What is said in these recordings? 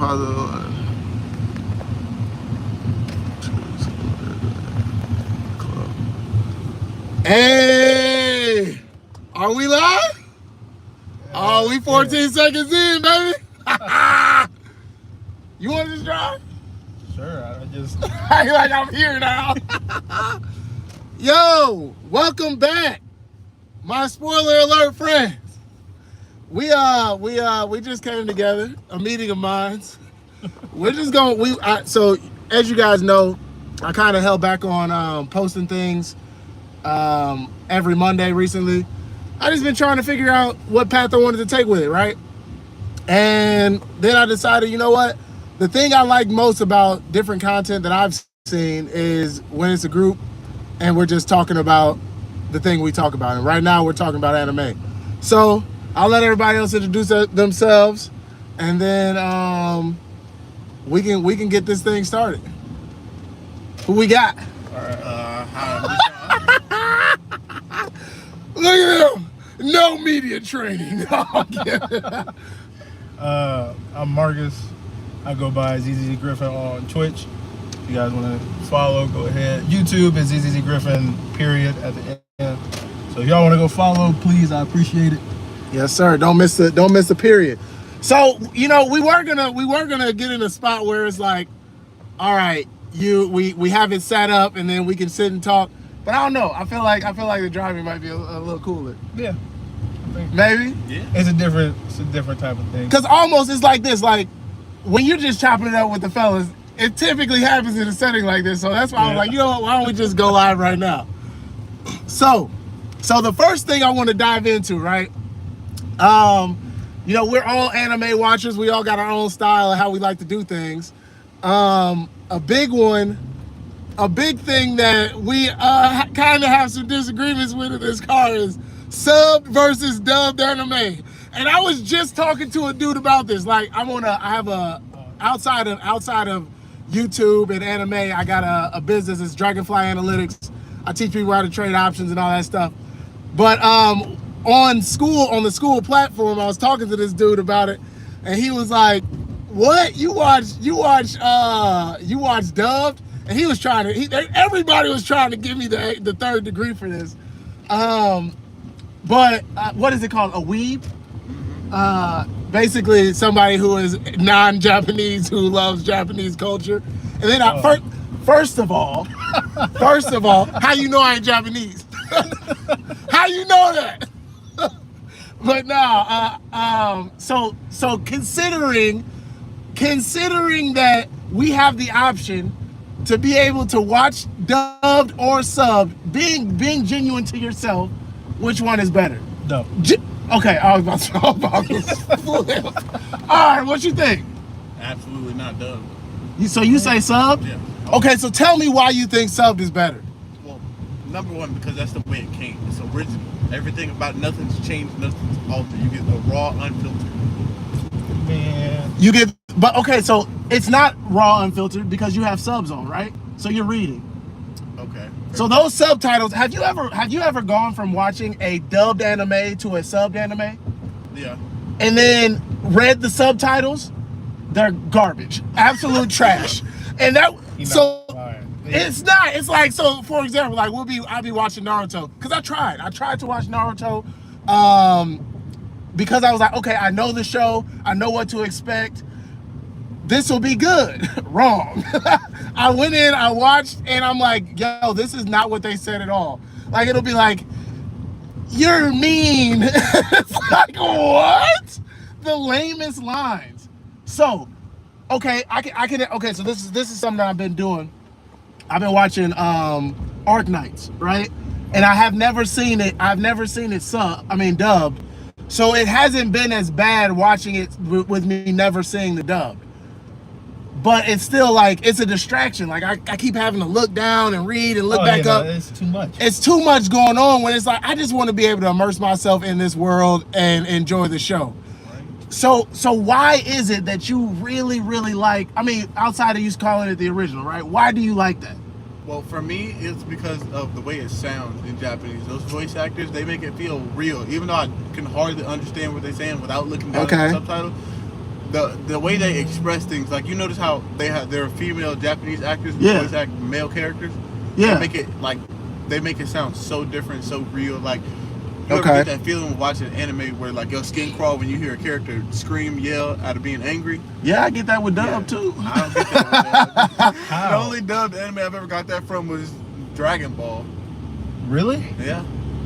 Father. Hey! Are we live? Oh, we 14 seconds in, baby. You want to just drive? Sure, I just... like I'm here now. Yo, welcome back, my spoiler alert friends. We just came together, a meeting of minds. We're just going. So as you guys know, I kind of held back on posting things every Monday recently. I just been trying to figure out what path I wanted to take with it, right? And then I decided, you know what? The thing I like most about different content that I've seen is when it's a group and we're just talking about the thing we talk about. And right now we're talking about anime. So I'll let everybody else introduce themselves, and then we can get this thing started. Who we got? All right, hi, Look at him. No media training. I'm Marcus. I go by ZZZ Griffin on Twitch. If you guys want to follow, go ahead. YouTube is ZZZ Griffin, period, at the end. So if y'all want to go follow, please, I appreciate it. Yes, sir. Don't miss the period. So, you know, we were gonna get in a spot where it's like, all right, we have it set up and then we can sit and talk. But I don't know. I feel like the driving might be a little cooler. Yeah. I think Maybe? Yeah. It's a different type of thing. Because almost it's like this, like when you're just chopping it up with the fellas, it typically happens in a setting like this. So that's why I was like, you know what, why don't we just go live right now? So the first thing I want to dive into, right? You know, we're all anime watchers. We all got our own style of how we like to do things. A big thing that we kind of have some disagreements with in this car is sub versus dubbed anime. And I was just talking to a dude about this. Like, I have a outside of YouTube and anime, I got a business. It's Dragonfly Analytics. I teach people how to trade options and all that stuff. But on the school platform, I was talking to this dude about it, and he was like, "What? You watch dubbed?" And he was everybody was trying to give me the third degree for this. But what is it called? A weeb? Basically somebody who is non-Japanese who loves Japanese culture. And then first of all, how you know I ain't Japanese? How you know that? But no, so considering that we have the option to be able to watch dubbed or subbed, being genuine to yourself, which one is better? Dubbed. Okay, I was about to flip. All right, what you think? Absolutely not dubbed. So you say sub? Yeah. Okay, so tell me why you think subbed is better. Well, number one, because that's the way it came. It's original. Everything about nothing's changed, nothing's altered. You get the raw, unfiltered. Man. You get, but okay, so it's not raw unfiltered because you have subs on, right? So you're reading. Okay. So those subtitles, have you ever gone from watching a dubbed anime to a subbed anime? Yeah. And then read the subtitles? They're garbage. Absolute trash. And that it's not. It's like, so for example, like I'll be watching Naruto. Cause I tried to watch Naruto because I was like, okay, I know the show, I know what to expect. This will be good. Wrong. I went in, I watched, and I'm like, yo, this is not what they said at all. Like, it'll be like, you're mean. It's like, what? The lamest lines. So, okay, I can. Okay, so this is something that I've been doing. I've been watching Arc Knights, right? And I have never seen it. I've never seen it dubbed. So it hasn't been as bad watching it with me never seeing the dub. But it's still like, it's a distraction. Like I keep having to look down and read and look back up. It's too much. It's too much going on when it's like, I just want to be able to immerse myself in this world and enjoy the show. Right. So why is it that you really, really like, I mean, outside of you calling it the original, right? Why do you like that? Well, for me, it's because of the way it sounds in Japanese. Those voice actors, they make it feel real. Even though I can hardly understand what they're saying without looking down at the subtitle, the way they express things, like you notice how there are female Japanese actors who Yeah. voice act male characters. Yeah. They make it sound so different, so real. Like you ever Okay. get that feeling watching an anime where like your skin crawl when you hear a character scream, yell out of being angry? Yeah, I get that with dub Yeah. too. I don't get that. The How? only dubbed anime I've ever got that from was Dragon Ball. Really? Yeah.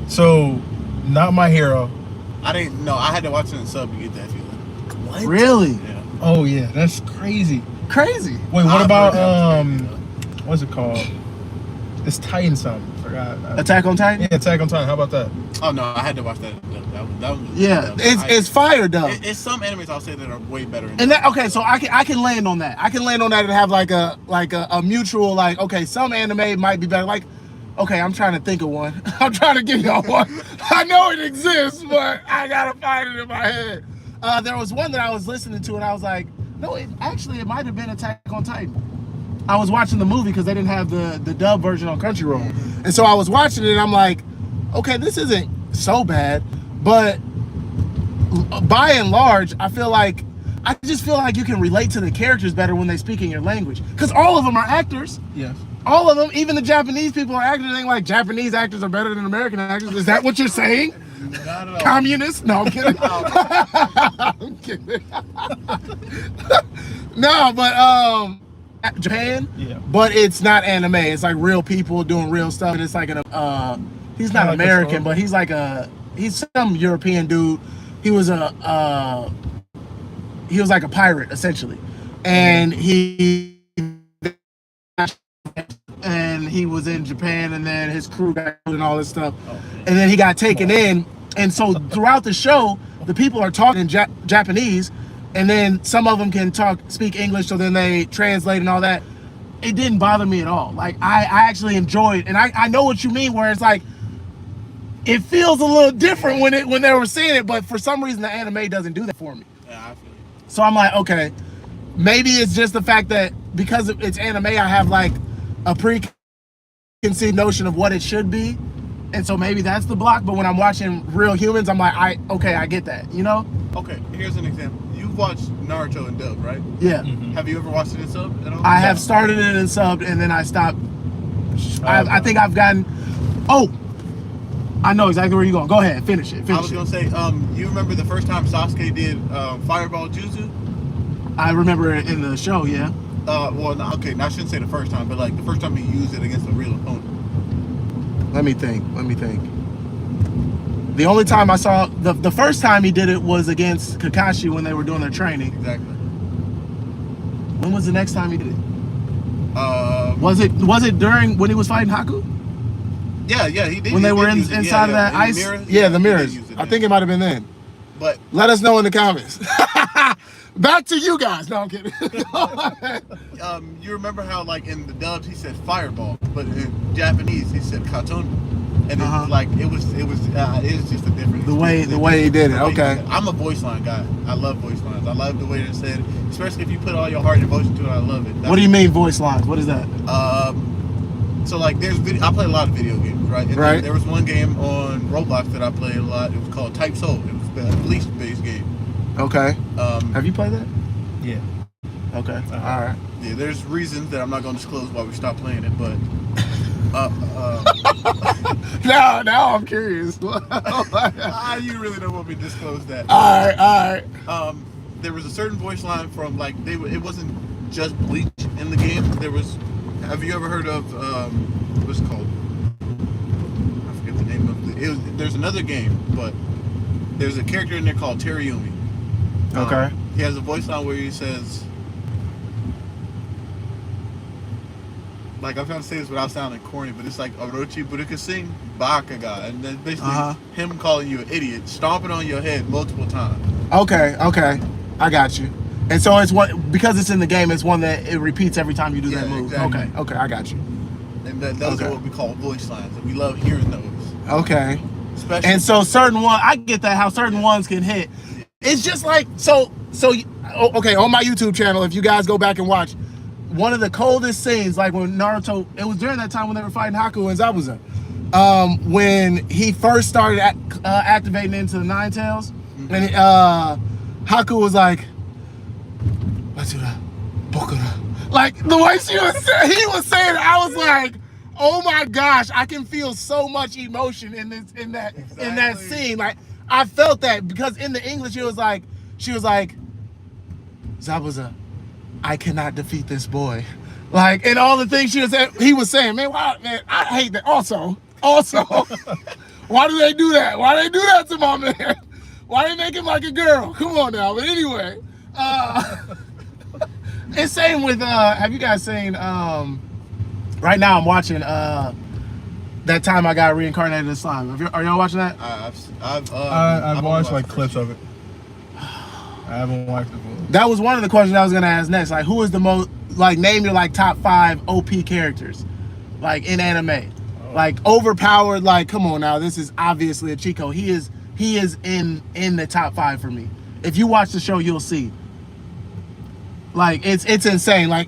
So, not My Hero. I didn't know. I had to watch it in sub to get that feeling. What? Really? Yeah. Oh yeah, that's crazy. Crazy. Wait, what I've about heard that. what's it called? It's Titan something. Forgot. Attack on Titan? Yeah, Attack on Titan. How about that? Oh no, I had to watch that. That was Yeah, it's fire dub. It's some animes I'll say that are way better. And that, okay, so I can land on that. I can land on that and have like a mutual, like, okay, some anime might be better. Like, okay, I'm trying to think of one. I'm trying to give y'all one. I know it exists, but I gotta find it in my head. There was one that I was listening to and I was like, no, it might have been Attack on Titan. I was watching the movie because they didn't have the dub version on Crunchyroll. And so I was watching it and I'm like, okay, this isn't so bad, but by and large, I just feel like you can relate to the characters better when they speak in your language. Because all of them are actors. Yes. All of them, even the Japanese people are actors. It ain't like Japanese actors are better than American actors. Is that what you're saying? Not at all. Communists? No, I'm kidding. I'm kidding. No, but Japan. Yeah. But it's not anime. It's like real people doing real stuff, and it's like he's not Like a American, story. but he's some European dude. He was like a pirate essentially, and he was in Japan, and then his crew got killed and all this stuff, and then he got taken in, and so throughout the show, the people are talking in Japanese, and then some of them can speak English, so then they translate and all that. It didn't bother me at all. Like I actually enjoyed, and I know what you mean, where it's like it feels a little different when they were saying it, but for some reason the anime doesn't do that for me. Yeah, I feel you. So I'm like, okay, maybe it's just the fact that because it's anime, I have like a preconceived notion of what it should be, and so maybe that's the block. But when I'm watching real humans, I'm like, I get that, you know? Okay, here's an example. You've watched Naruto in dub, right? Yeah. Have you ever watched it in sub at all? I have started it in subbed, and then I stopped. I think I've gotten. Oh, I know exactly where you're going. Go ahead, finish it. I was gonna say, you remember the first time Sasuke did Fireball Jutsu? I remember it in the show. Yeah. Well, no, okay, I shouldn't say the first time, but like the first time he used it against a real opponent. Let me think. The only time I saw the first time he did it was against Kakashi when they were doing their training. Exactly. When was the next time he did it? Was it during when he was fighting Haku? Yeah, he did. When they he were did use it. inside of that In the ice? mirrors? Yeah, the he did mirrors. use it I then. think it might have been then. But Let us know in the comments. Back to you guys. No, I'm kidding. you remember how like in the dubs he said fireball, but in Japanese he said katon, and Uh-huh. it's like it was just a different The way he did it, the way he okay. did it. I'm a voice line guy. I love voice lines. I love the way they're said, especially if you put all your heart and devotion to it. I love it. What do you mean voice lines? What is that? So like I play a lot of video games, right? And Right. there was one game on Roblox that I played a lot. It was called Type Soul. It was a Bleach-based game. Okay. Have you played that? Yeah. Okay. All right. Yeah, there's reasons that I'm not going to disclose why we stopped playing it, but Now I'm curious. you really don't want me to disclose that. All right. There was a certain voice line from like it wasn't just Bleach in the game. Have you ever heard of what's it called? I forget the name of it. There's another game, but there's a character in there called Teriyumi. Okay. He has a voice line where he says, like I'm trying to say this without sounding corny, but it's like Orochi Buruka Bakaga, and then basically him calling you an idiot, stomping on your head multiple times. Okay. I got you. And so it's because it's in the game. It's one that it repeats every time you do that move. Exactly. Okay. I got you. And those are what we call voice lines, and we love hearing those. Okay. Especially And so certain one, I get that how certain ones can hit. It's just like okay, on my YouTube channel, if you guys go back and watch, one of the coldest scenes, like when Naruto, it was during that time when they were fighting Haku and Zabuza, when he first started activating into the Nine Tails, and Haku was like, let's do that. Like the way he was saying it, I was like, oh my gosh, I can feel so much emotion in that scene. Like I felt that because in the English she was like, Zabuza, I cannot defeat this boy. Like, and all the things he was saying, man, wow, man, I hate that. Also, why do they do that? Why do they do that to my man? Why they make him like a girl? Come on now. But anyway, and same with, have you guys seen, right now I'm watching That Time I Got Reincarnated in Slime. Are y'all watching that? I've watched like clips of it. I haven't watched it fully. That was one of the questions I was gonna ask next. Like, who is the most, like, name your like top 5 OP characters, like in anime, like overpowered. Like, come on now, this is obviously a Chico. He is in the top 5 for me. If you watch the show, you'll see. Like, it's insane. Like,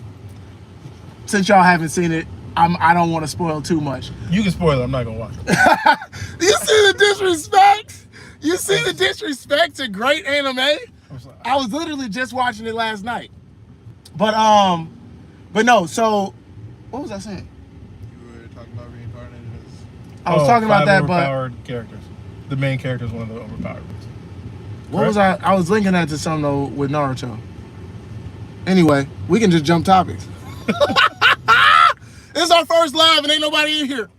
since y'all haven't seen it, I don't want to spoil too much. You can spoil it. I'm not gonna watch it. You see the disrespect? You see the disrespect to great anime? I was literally just watching it last night. But no, so what was I saying? You were talking about reincarnated as... I was talking about that, overpowered characters. The main character is one of the overpowered ones. What was I was linking that to something though with Naruto. Anyway, we can just jump topics. This is our first live and ain't nobody in here.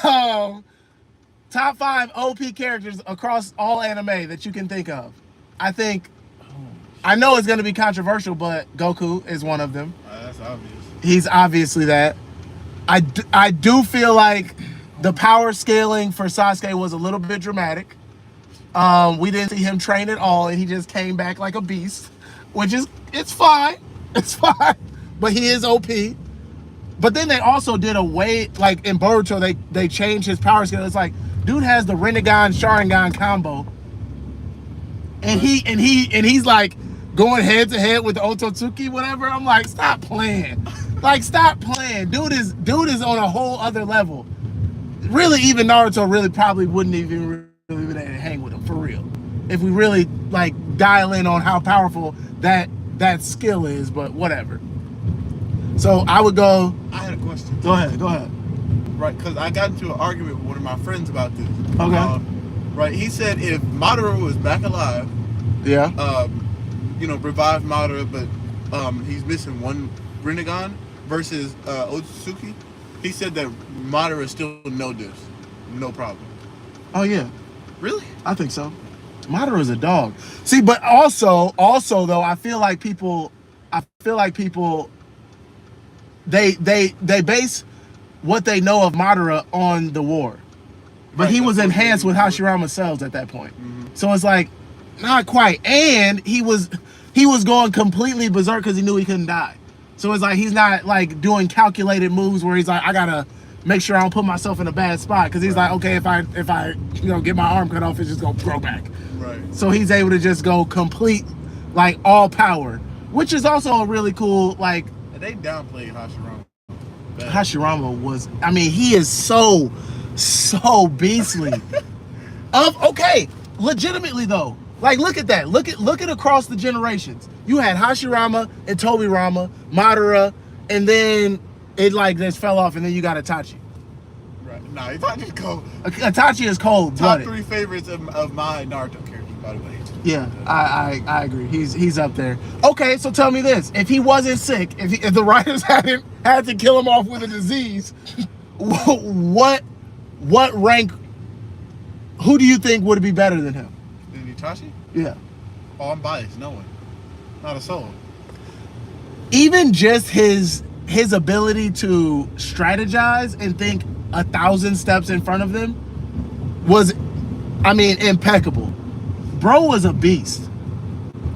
but top 5 OP characters across all anime that you can think of. I know it's going to be controversial, but Goku is one of them. That's obvious. He's obviously that. I do feel like the power scaling for Sasuke was a little bit dramatic. We didn't see him train at all, and he just came back like a beast, which is, it's fine. It's fine. But he is OP. But then they also did a way, like in Boruto, they changed his power scale. It's like, dude has the Rinnegan Sharingan combo, and he's like going head to head with the Otsutsuki, whatever. I'm like, stop playing. Like, stop playing. Dude is on a whole other level. Really, even Naruto really probably wouldn't even really been able to hang with him for real. If we really like dial in on how powerful that skill is, but whatever. So I would go. I had a question. Go ahead. Right, because I got into an argument with one of my friends about this. Okay. Right, he said if Madara was back alive, Yeah. Revive Madara, but he's missing one Rinnegan versus Otsutsuki. He said that Madara still no diff, no problem. Oh yeah. Really? I think so. Madara is a dog. See, but also though, I feel like people they base what they know of Madara on the war. But Right, he was that's what enhanced they with do. Hashirama cells at that point. Mm-hmm. So it's like, not quite. And he was going completely berserk because he knew he couldn't die. So it's like he's not like doing calculated moves where he's like, I gotta make sure I don't put myself in a bad spot, because he's like, okay, if I get my arm cut off, it's just gonna grow back. Right. So he's able to just go complete, like, all power, which is also a really cool, like. And they downplayed Hashirama. Hashirama was, I mean, he is so beastly. Okay, legitimately though, like, look at that. Look at across the generations. You had Hashirama and Tobirama, Madara, and then it like just fell off, and then you got Itachi. Right. Nah, Itachi's cold. Itachi is cold Top blooded. 3 favorites of my Naruto characters, by the way. Yeah, I agree. He's up there. Okay, so tell me this: if he wasn't sick, if the writers had to kill him off with a disease, what rank? Who do you think would be better than him? Then Itachi? Yeah. Oh, I'm biased. No one. Not a soul. Even just his ability to strategize and think 1,000 steps in front of them was, I mean, impeccable. Bro was a beast.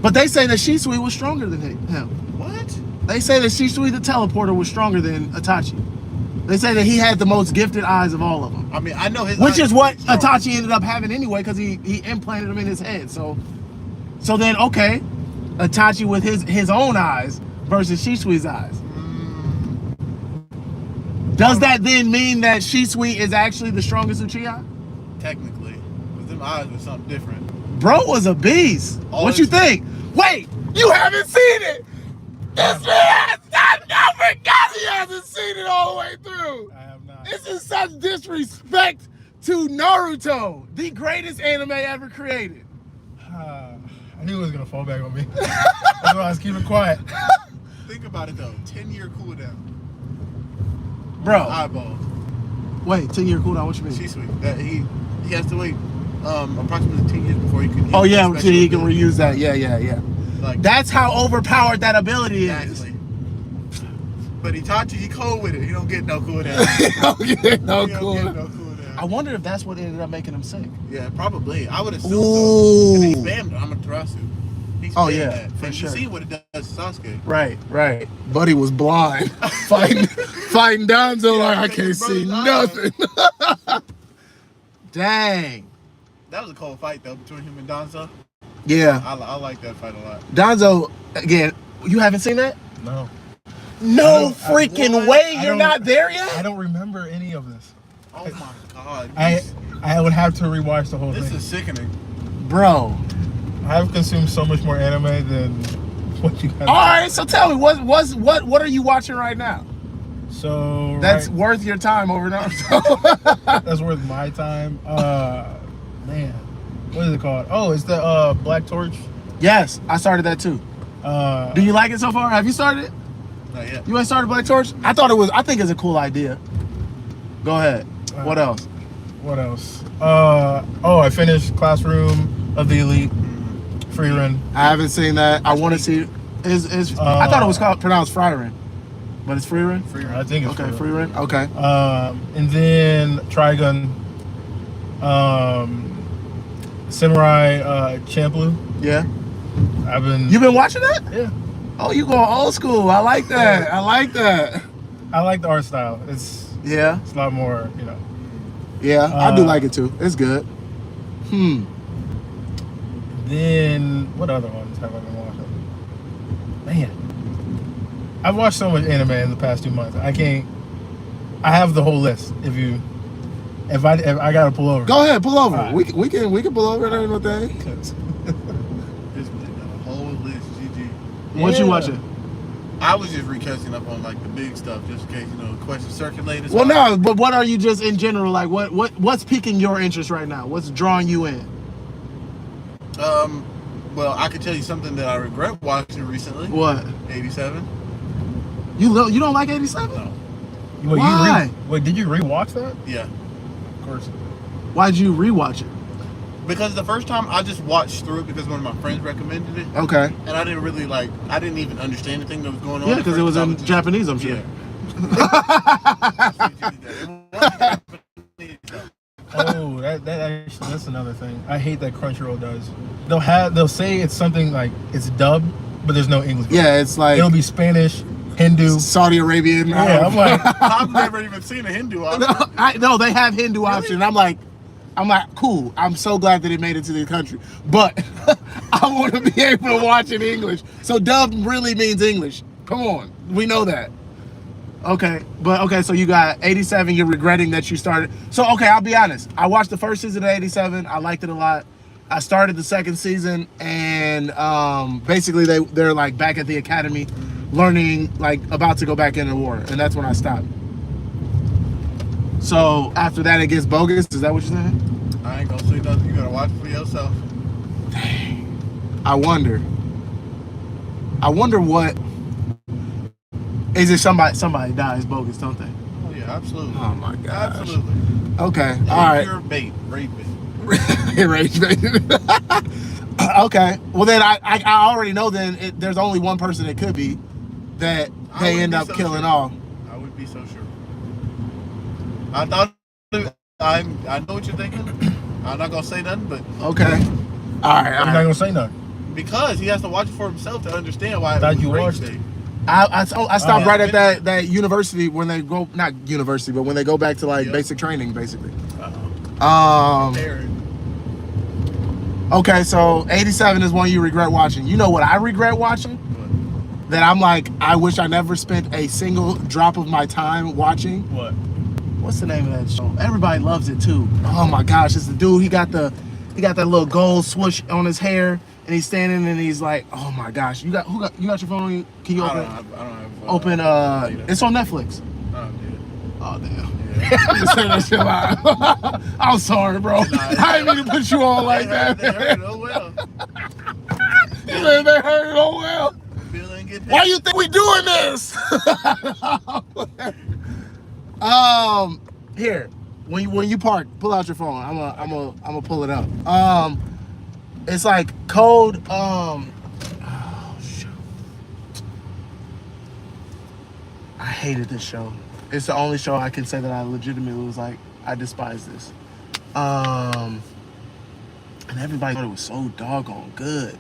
But they say that Shisui was stronger than him. What? They say that Shisui the teleporter was stronger than Itachi. They say that he had the most gifted eyes of all of them. I mean, I know his Which eyes is are what strong. Itachi ended up having anyway, because he implanted them in his head. So then, okay, Itachi with his own eyes versus Shisui's eyes. Does that then mean that Shisui is actually the strongest Uchiha? Technically. But then them eyes was something different. Bro was a beast. All What you this- think? Wait, you haven't seen it. This man, I forgot he hasn't seen it all the way through. I have not. This is such disrespect to Naruto, the greatest anime ever created. I knew it was gonna fall back on me. That's why I was keeping quiet. Think about it though. 10-year cooldown. Bro, Eyeballs. wait, 10-year cooldown, what you mean? G-Suite. That he has to wait approximately 10 years before he can. Oh use yeah, that so he can special reuse that. Yeah. Like, That's how overpowered that ability is. exactly. But Itachi, he cold with it. He don't get no cooldown. Okay, no He don't cool. get no cooldown. I wonder if that's what ended up making him sick. Yeah, probably. I would assume Ooh. so. And he spammed Amaterasu. He spammed Oh, yeah, that. for And sure. you see what it does to Sasuke. Right. Buddy was blind. fighting Danzo like I take can't his see brother's nothing. Dang. That was a cold fight though between him and Danzo. Yeah. I like that fight a lot. Donzo, again, you haven't seen that? No. No I freaking what? way. I You're don't- not there I yet? don't remember any of this. Oh my god. I would have to rewatch the whole This thing. is sickening. Bro. I've consumed so much more anime than what you guys. All right, so tell me, what are you watching right now? So That's right, worth your time over Naruto. that's worth my time. Man, what is it called? Oh, it's the Black Torch. Yes, I started that too. Do you like it so far? Have you started it? Not yet. You ain't started Black Torch? I think it's a cool idea. Go ahead. What else? What else? I finished Classroom of the Elite. Free run. I haven't seen that. I want to see. I thought it was pronounced Fryren, but it's Freerun. Free I think it's Okay, free run. Freerun. Okay. And then Trigun. Samurai Champloo. Yeah. I've been. You been watching that? Yeah. Oh, you going old school. I like that. I like that. I like the art style. It's Yeah. a lot more, Yeah, I do like it too. It's good. Then what other ones have I been watching? Man, I've watched so much anime in the past 2 months. I have the whole list. If I gotta pull over. Go ahead, pull over. All right. We can pull over. There ain't no thing. This man got a whole list. GG. What you Yeah. watching? I was just recatching up on like the big stuff, just in case questions circulated. Well, no, but what are you just in general like? What's piquing your interest right now? What's drawing you in? Well, I could tell you something that I regret watching recently. What? 87. You don't like 87? No. Wait, Why? Wait, did you rewatch that? Yeah. Of course. Why'd you rewatch it? Because the first time I just watched through it because one of my friends recommended it, Okay. and I didn't really I didn't even understand anything that was going on. Yeah, at because first, it was I in just- Japanese, I'm sure. Yeah. Oh, that's another thing. I hate that Crunchyroll does. They'll say it's something like it's dubbed, but there's no English. Yeah, it's like It'll be Spanish, Hindu. Saudi Arabian. Yeah, I'm like, I've never even seen a Hindu option. No, they have Hindu option. I'm like, cool. I'm so glad that it made it to the country, but I want to be able to watch in English. So dub really means English. Come on, we know that. Okay, so you got 87. You're regretting that you started. So okay, I'll be honest. I watched the first season of 87. I liked it a lot. I started the second season, and basically they're like back at the academy, learning, like about to go back into war, and that's when I stopped. So after that, it gets bogus. Is that what you're saying? I ain't gonna say nothing. You gotta watch it for yourself. I wonder what is it? Somebody dies bogus, don't they? Oh yeah, absolutely. Oh my gosh. Absolutely. Okay. All right. Pure bait, raping. Rage bait. Okay. Well, then I already know. Then there's only one person it could be that I they wouldn't end be up so killing sure. all. I would be so sure. I thought I know what you're thinking. I'm not gonna say nothing, but Okay. All right. I'm not gonna say nothing. because he has to watch it for himself to understand why. Thought it was you rape watched day. it. I stopped yeah. right at that university when they go, not university, but when they go back to like Yep. basic training, basically. Uh-oh. Um. Aaron. Okay, so 87 is one you regret watching. You know what I regret watching? That I'm like, I wish I never spent a single drop of my time watching. What? What's the name of that show? Everybody loves it too. Oh my gosh, it's the dude. He got the He got that little gold swoosh on his hair, and he's standing and he's like, "Oh my gosh, you got your phone on you? Can you open it? I don't have. Open. It's on Netflix. Oh damn. Yeah. You said that shit live. I'm sorry, bro. I didn't mean to put you on like that. They heard it, oh well. They heard it. Oh well. Bill ain't get paid. Why you think we doing this? Here, when you park, pull out your phone. I'm gonna pull it up. It's like code. Oh shoot. I hated this show. It's the only show I can say that I legitimately was like, I despise this. And everybody thought it was so doggone good.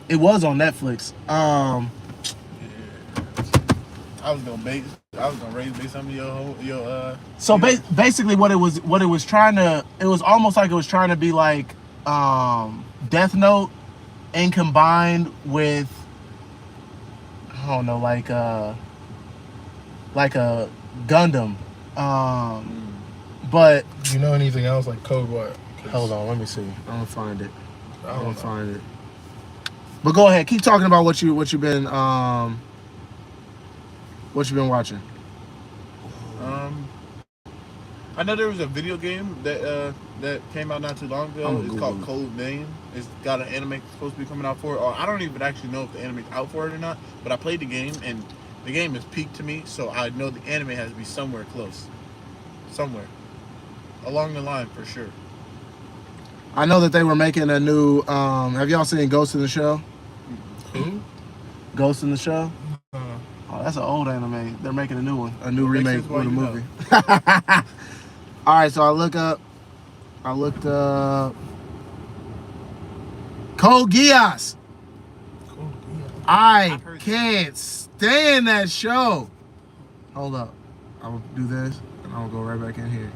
It was on Netflix. I was gonna raise based on your So basically, what it was trying to, it was almost like it was trying to be like Death Note, and combined with, I don't know, like a Gundam. But Do you know anything else like Code what? hold on, let me see. I'm gonna find it. But go ahead, keep talking about what you've been watching. I know there was a video game that came out not too long ago. It's called Code Name. It's got an anime supposed to be coming out for it. Or I don't even actually know if the anime's out for it or not. But I played the game and the game is peaked to me, so I know the anime has to be somewhere close, somewhere along the line for sure. I know that they were making a new. Have y'all seen Ghost in the Shell? Who? Ghost in the Shell. Oh, that's an old anime. They're making a new one, a new remake Makes sense with a why you movie. All right, so I looked up Code Geass. I can't stand that show. Hold up. I'm gonna do this and I'm gonna go right back in here.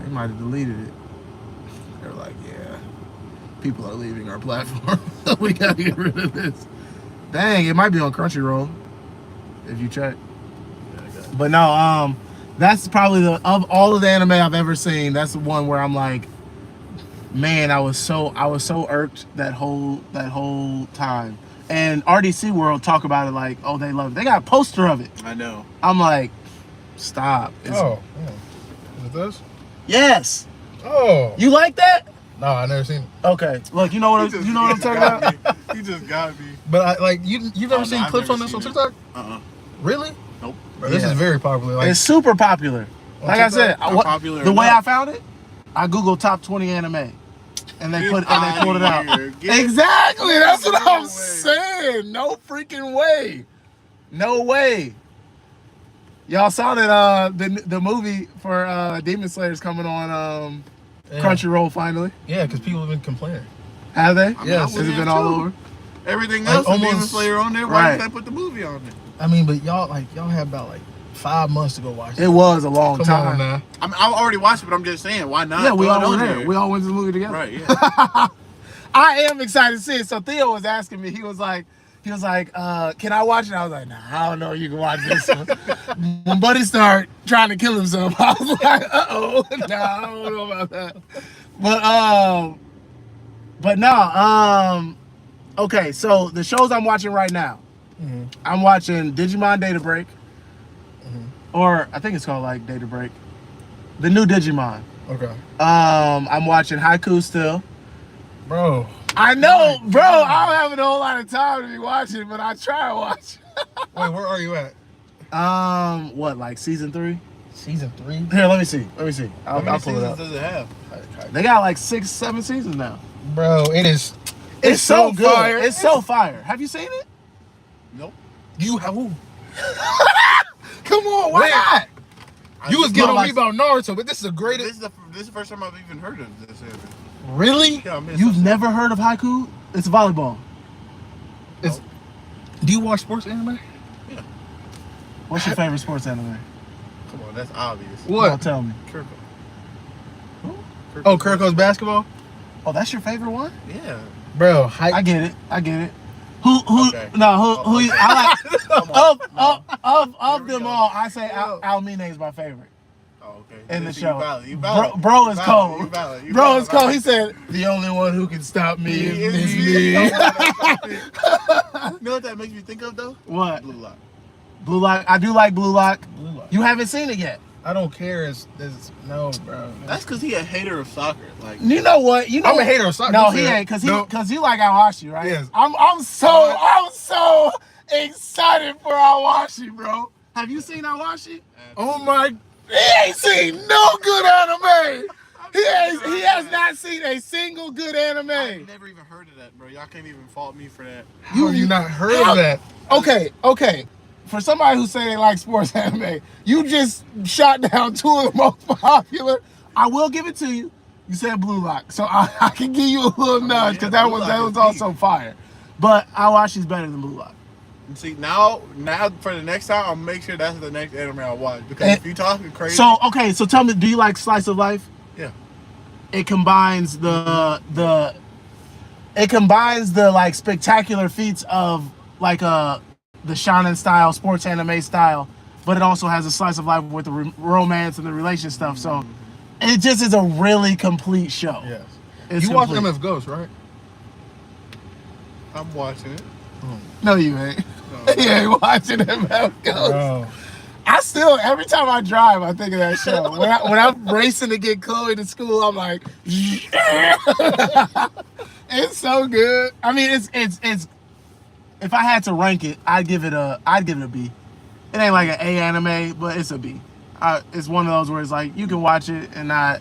They might have deleted it. They're like, yeah, people are leaving our platform. We gotta get rid of this. Dang, it might be on Crunchyroll if you check. But no, that's probably of all of the anime I've ever seen, that's the one where I'm like, man, I was so irked that whole time. And RDC World talk about it like, oh, they love it. They got a poster of it. I know. I'm like, stop. Is it this? Yes. Oh. You like that? No, I never seen it. Okay. Look, you know what I'm talking about? He just got me. But you've never seen I've clips never on this on seen it. TikTok? Really? Nope. Bro, this is very popular. Like, It's super popular. Like I said, How popular the or way not? I found it, I Googled top 20 anime. And they pulled it out. Get Exactly. That's what I'm way. saying. No freaking way. No way. Y'all saw that the movie for Demon Slayer is coming on Crunchyroll finally. yeah, because people have been complaining. Have they? I mean, Yes. I Has was it been there all too. over? Everything Like, else is Demon almost- Slayer on there. Why Right. did I put the movie on there? I mean, but y'all have about 5 months to go watch It was a long Come time. on now. I mean, I already watched it, but I'm just saying, why not? Yeah, we throw all it were on there. We all went to the movie together. Right, yeah. I am excited to see it. So Theo was asking me. He was like, can I watch it? I was like, nah, I don't know if you can watch this. When Buddy started trying to kill himself, I was like, uh-oh. Nah, I don't know about that. But no, okay, so the shows I'm watching right now. Mm-hmm. I'm watching Digimon Data Break. Or I think it's called like Data Break. The new Digimon. Okay. I'm watching Haiku still. Bro. I know, bro. I don't have a whole lot of time to be watching, but I try to watch. Wait, where are you at? What, like season 3? Season 3? Here, let me see. How many I'll pull it seasons up. does it have? They got like 6, 7 seasons now. Bro, it's so good. fire. It's so fire. Have you seen it? Nope. You have. Ooh. Come on, why Wait. not? You was getting on me about Naruto, but this is the greatest. This is the first time I've even heard of this anime. Really? Yeah, I mean, You've never heard of Haiku? It's volleyball. It's, do you watch sports anime? Yeah. What's your favorite sports anime? Come on, that's obvious. Come on, What? tell me. Kirko. Oh, Kuriko's basketball? Oh, that's your favorite one? Yeah. Bro, I get it. Who? Okay. No, who? Okay. I like Come on. of Here we them go. all. I say Yeah. Almine is my favorite. Oh, Okay. in the See, show. You valid. Bro is You cold. valid. Bro is cold. He said, "The only one who can stop me is me." You know what that makes me think of though? What? Blue Lock. Blue Lock. I do like Blue Lock. Blue Lock. You haven't seen it yet. I don't care. No, bro. That's because he a hater of soccer. Like, You know what? You know I'm a hater of soccer. No, Don't say he that. ain't, cause No. you like Awashi, right? Yes. I'm so excited for Awashi, bro. Have you seen Awashi? Oh my. He ain't seen no good anime. He has not seen a single good I've anime. never even heard of that, bro. Y'all can't even fault me for that. How have you not heard How- of that? Okay. For somebody who say they like sports anime, you just shot down two of the most popular. I will give it to you. You said Blue Lock, so I can give you a little nudge because yeah, that Blue was Lock is also fire. But Awashi's better than Blue Lock. And see, now for the next time, I'll make sure that's the next anime I watch. Because And- if you talking crazy, So tell me, do you like slice of life? yeah. It combines the like spectacular feats of like the Shonen style, sports anime style, but it also has a slice of life with the romance and the relation stuff. So it just is a really complete show. Yes. It's You watch complete. MF Ghost, right? I'm watching it. No, you ain't. You ain't watching MF Ghost. Bro. I still, every time I drive, I think of that show. When I'm racing to get Chloe to school, I'm like, it's so good. I mean, it's. If I had to rank it, I'd give it a B. It ain't like an A anime, but it's a B. It's one of those where it's like you can watch it and not.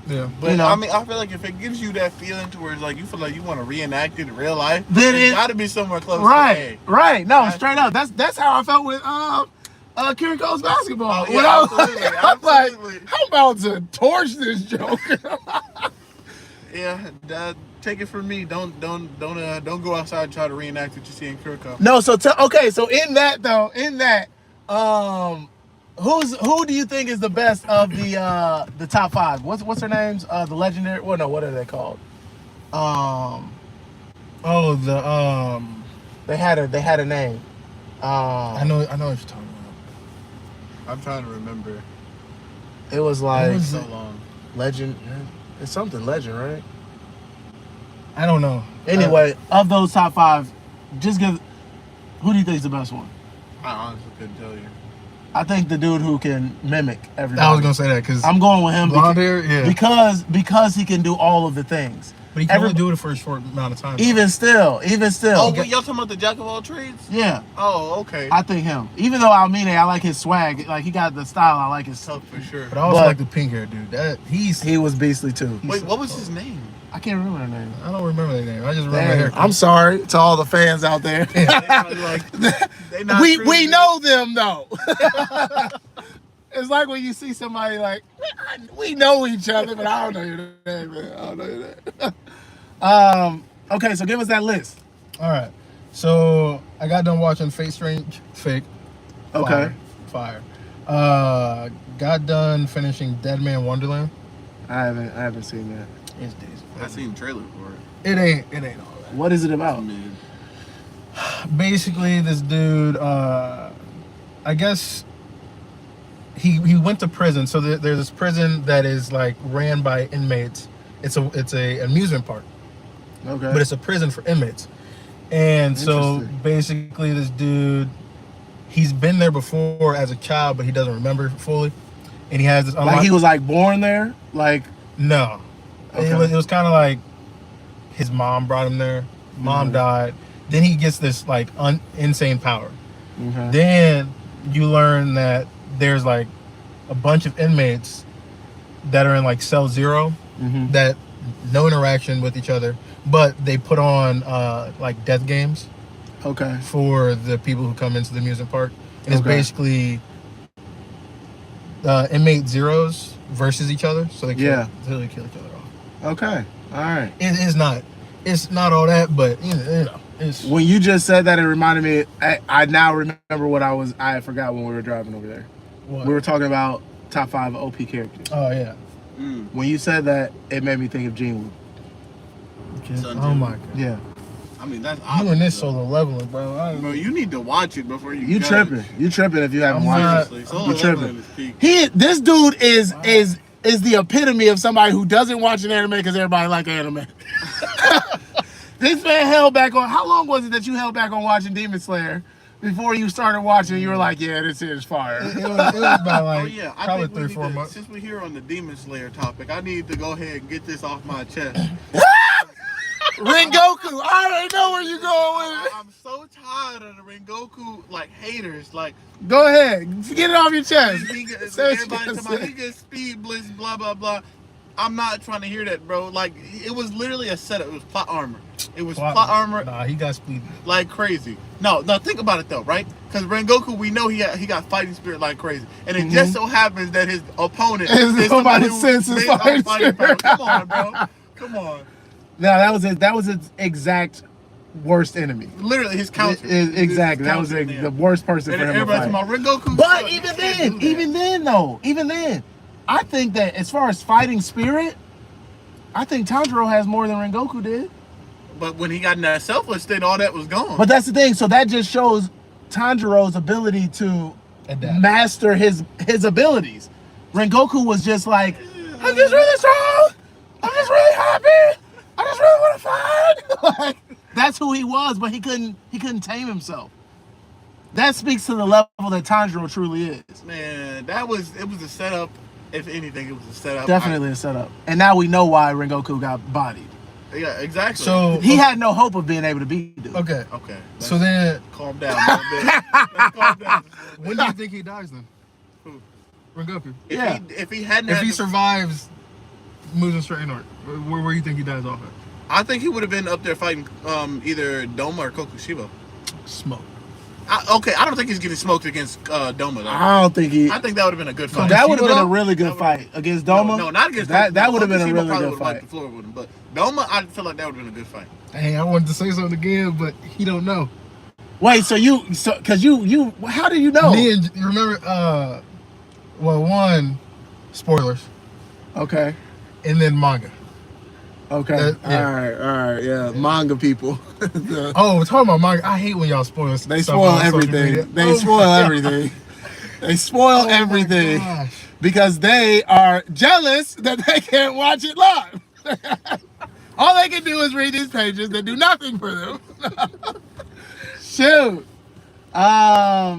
Yeah. But You know. I mean, I feel like if it gives you that feeling to where it's like you feel like you want to reenact it in real life, Then it's it- got to be somewhere close Right, to A. right. No, That's straight up. That's how I felt with Kiriko's basketball. Oh, yeah, When I absolutely, I'm like, absolutely. how about to torch this joker? Yeah, take it from me. Don't go outside and try to reenact what you see in Kuriko. No, so so in that, who do you think is the best of the top five? What's their names? The legendary. Well, no, what are they called? Oh, They had a name. I know what you're talking about. I'm trying to remember. It was like was So long. legend. It's something legend, right? I don't know. Anyway, of those top five, just give. Who do you think is the best one? I honestly couldn't tell you. I think the dude who can mimic everybody. I was gonna say that because I'm going with him blonde hair, yeah. because he can do all of the things. But he can only do it for a short amount of time. Even still. Oh, but y'all talking about the jack of all trades? Yeah, Oh, okay. I think him. Even though Almine, I like his swag. Like he got the style. I like his. Tough for sure. But I also But- like the pink hair dude. He was beastly too. Wait, what was his name? I can't remember her name. I don't remember their name. I just remember their Damn, hair. I'm sorry to all the fans out there. They not we really know them though. It's like when you see somebody like we know each other, but I don't know your name, man. I don't know your name. Okay, so give us that list. All right. So I got done watching Fate Strange Fake. Okay. Fire. Got done finishing Dead Man Wonderland. I haven't seen that. It's decent. I seen the trailer for it. It ain't all that. What is it about? Man. Basically, this dude, I guess he went to prison. So there's this prison that is like ran by inmates. It's a amusement park, Okay. but it's a prison for inmates. And so Interesting. basically, this dude, he's been there before as a child, but he doesn't remember fully. And he has this like he was like born there. Like no, Okay. it was kind of like his mom brought him there. Mom Mhm. died. Then he gets this like insane power. okay. Then you learn that there's like a bunch of inmates that are in like cell 0 Mhm. that no interaction with each other, but they put on like death games Okay. for the people who come into the amusement park. And it's Okay. basically inmate zeros versus each other, so they Yeah. kill each other off. Okay. All right. It's not all that, but you know it's When you just said that, it reminded me. I now remember what I forgot when we were driving over there. what? We were talking about top 5 OP characters. Oh yeah. When you said that, it made me think of Gene Woo. Son Oh Jin. my god. Yeah. I mean, that's You and this solo leveling, bro. Bro, you need to watch it before you. You tripping? You tripping if you haven't watched it? Solo You tripping? leveling is peak. This dude is the epitome of somebody who doesn't watch an anime because everybody like anime. This man held back on. How long was it that you held back on watching Demon Slayer before you started watching? You were like, yeah, this is fire. It was about like Oh yeah, I probably think 3-4 months. since we're here on the Demon Slayer topic, I need to go ahead and get this off my chest. Rengoku, I already know where you're going with it. I'm so tired of the Rengoku like haters. Like, Go ahead, get it off your chest. everybody talking about he gets speed blitz, blah blah blah. I'm not trying to hear that, bro. Like, it was literally a setup. It was plot armor. It was plot armor. Nah, he got speed like crazy. No, think about it though, right? Because Rengoku, we know he got fighting spirit like crazy, and it just so happens that his opponent is somebody who senses based on fighting fighting power. spirit. Come on, bro. Come on. No, that was its exact worst enemy. Literally, his counter. Exactly, that was His the worst person and for him to everybody's fight. talking about Rengoku. But sucks. even then, I think that as far as fighting spirit, I think Tanjiro has more than Rengoku did. But when he got in that selfless state, all that was gone. But that's the thing. So that just shows Tanjiro's ability to Adapt. master his abilities. Rengoku was just like, I'm just really strong. I'm just really happy. I just really want to fight. Like, that's who he was, but he couldn't tame himself. That speaks to the level that Tanjiro truly is. Man, it was a setup. If anything, it was a setup. Definitely a setup. And now we know why Rengoku got bodied. Yeah, exactly. So He had no hope of being able to beat dude. okay. Okay. So then, Calm down a little bit. Let's calm down. when do you think he dies then? Who? Rengoku. If he hadn't If had he the- survives, moves in straight north. Where do you think he dies off at? I think he would have been up there fighting either Doma or Kokushiba. Smoke. I don't think he's getting smoked against Doma though. I don't think he. I think that would have been a good fight. That would have been a Kokushiba? really good fight against Doma. No, not against that. Doma. That would have been a Kokushiba really probably good would've wiped fight. the floor with him, but Doma, I feel like that would have been a good fight. Hey, I wanted to say something again, but he don't know. Wait, because you, how do you know? Me and you remember, one, spoilers, Okay, and then manga. okay, yeah. all right, yeah, manga people. Oh, we're talking about manga. I hate when y'all spoil stuff. They spoil on social everything. media. They Oh spoil my everything. They spoil Oh my everything gosh. because they are jealous that they can't watch it live. All they can do is read these pages that do nothing for them. Shoot. Nah.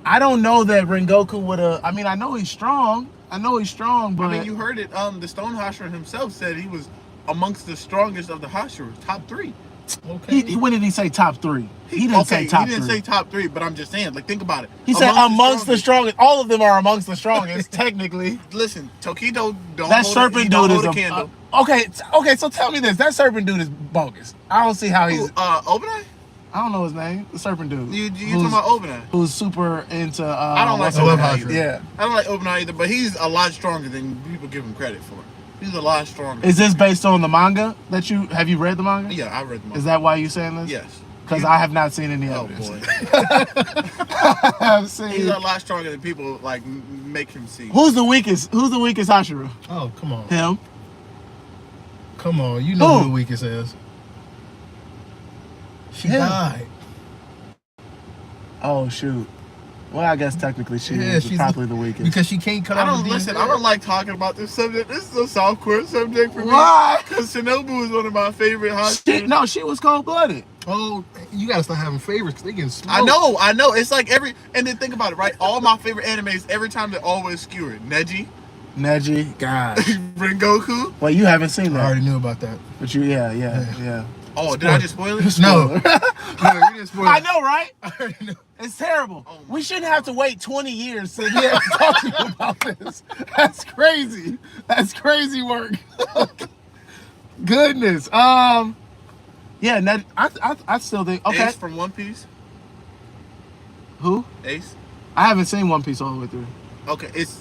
I don't know that Rengoku would have. I mean, I know he's strong. But I mean, you heard it. The Stone Hashira himself said he was amongst the strongest of the Hashiras, top 3. Okay. when did he say top 3? He didn't say top 3. He didn't say top 3, but I'm just saying, like, think about it. He said amongst the strongest. All of them are amongst the strongest, technically. Listen, Tokito don't That hold serpent he don't dude is hold a candle. okay. So tell me this: that serpent dude is bogus. I don't see how he's. Obinai? I don't know his name. The serpent dude. You talking about Obinai? Who's super into? I don't like I love Obinai Hashira. either. Yeah. I don't like Obinai either, but he's a lot stronger than people give him credit for. He's a lot stronger. Is this based on the manga that you have? You read the manga? Yeah, I read the manga. Is that why you saying this? Yes. Because I have not seen any Oh evidence. boy. I've seen. He's a lot stronger than people like make him seem. Who's the weakest? Who's the weakest Hashira? Oh, come on. Him. Come on. You know Who? who the weakest is. She Him. died. Oh shoot. Well, I guess technically she is she's probably the weakest. Because she can't cut I out don't the listen. DNA. I don't like talking about this subject. This is a softcore subject for me. Why? Because Shinobu is one of my favorite No, she was cold blooded. Oh, you gotta start having favorites because they getting smoked. I know. It's like and then think about it, right? All my favorite animes, every time they're always skewered. Neji, God. Rengoku. Well, you haven't seen I that, already knew about that. but you, yeah. Oh, did I just spoil it? No. No, you didn't spoil it. I know, right? I already knew. It's terrible. Oh my We shouldn't have to wait 20 years to be able to talk to you about this. That's crazy. That's crazy work. Goodness. Yeah, Ned, I still think. Okay. Ace from One Piece. Who? Ace. I haven't seen One Piece all the way through. Okay, it's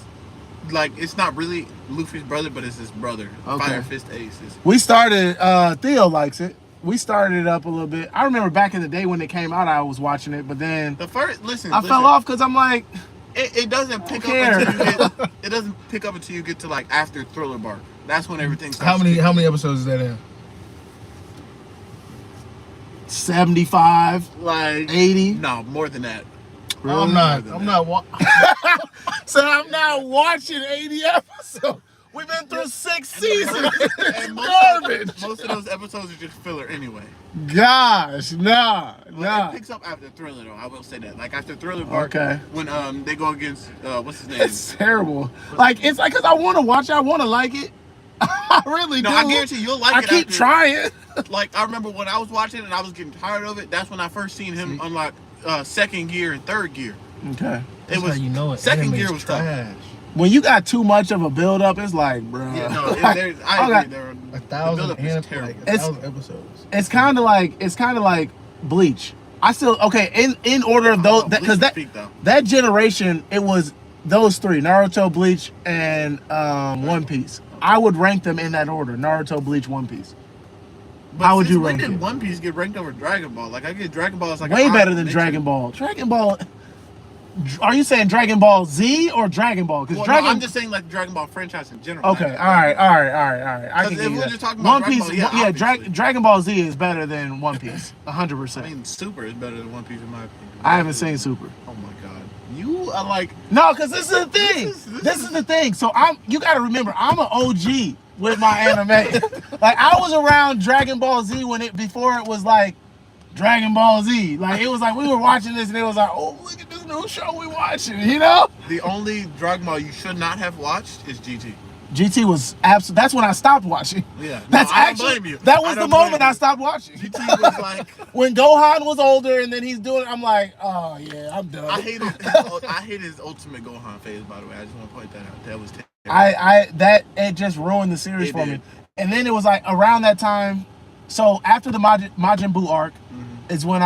like it's not really Luffy's brother, but it's his brother. Okay. Fire Fist Ace. We started. Theo likes it. We started it up a little bit. I remember back in the day when it came out, I was watching it, but then The first listen. I fell off because I'm like, It doesn't pick up care. until you get. It doesn't pick up until you get to like after Thriller Bark. That's when everything starts. How many episodes is that in? 75, Like 80. No, more than that. Really? I'm not So I'm not watching 80 episodes. We've been through 6 seasons. It's And garbage. most of those episodes are just filler anyway. Gosh, nah. It picks up after Thriller though. I will say that. Like after Thriller Bark, Okay. when they go against what's his name? It's terrible. Like, it's like, because I want to watch it. I want to like it. I really No, do. I guarantee you'll like I it. keep after, trying. Like I remember when I was watching it and I was getting tired of it. That's when I first seen him unlock second gear and third gear. Okay. That's how you know it. Second Anime's gear was tough. trash. When you got too much of a build up, it's like, bro. Yeah, no, I agree. There are, 1,000 the build-up is terrible. like 1,000 episodes. It's kind of like Bleach. I still in order of those because that generation, it was those three: Naruto, Bleach, and One Piece. I would rank them in that order: Naruto, Bleach, One Piece. But How would you when rank did it? One Piece get ranked over Dragon Ball? Like I get Dragon Ball as like Way an better than honorable Dragon mention. Ball. Dragon Ball. Are you saying Dragon Ball Z or Dragon Ball? Because Well, no, I'm just saying like Dragon Ball franchise in general. Okay, Like, all right. I can Because give if you we're that. just talking about One Dragon Piece, Ball, yeah, obviously. Dragon Ball Z is better than One Piece, 100%. I mean, Super is better than One Piece in my opinion. I haven't seen Super. Oh my god, you are like No, because this is the thing. This is the thing. So you got to remember, I'm an OG with my anime. Like I was around Dragon Ball Z before it was like Dragon Ball Z. Like it was like we were watching this and it was like, oh, look at this new show we watching. You know? the only Dragon Ball you should not have watched is GT. GT was absolute. That's when I stopped watching. Yeah, no, That's I don't actually blame you. that I was the don't moment blame I you. stopped watching. GT was like When Gohan was older and then he's doing, I'm like, oh yeah, I'm done. I hate his Ultimate Gohan phase. By the way, I just want to point that out. That was terrible. It just ruined the series It for me. did. And then it was like around that time. So after the Majin Buu arc is when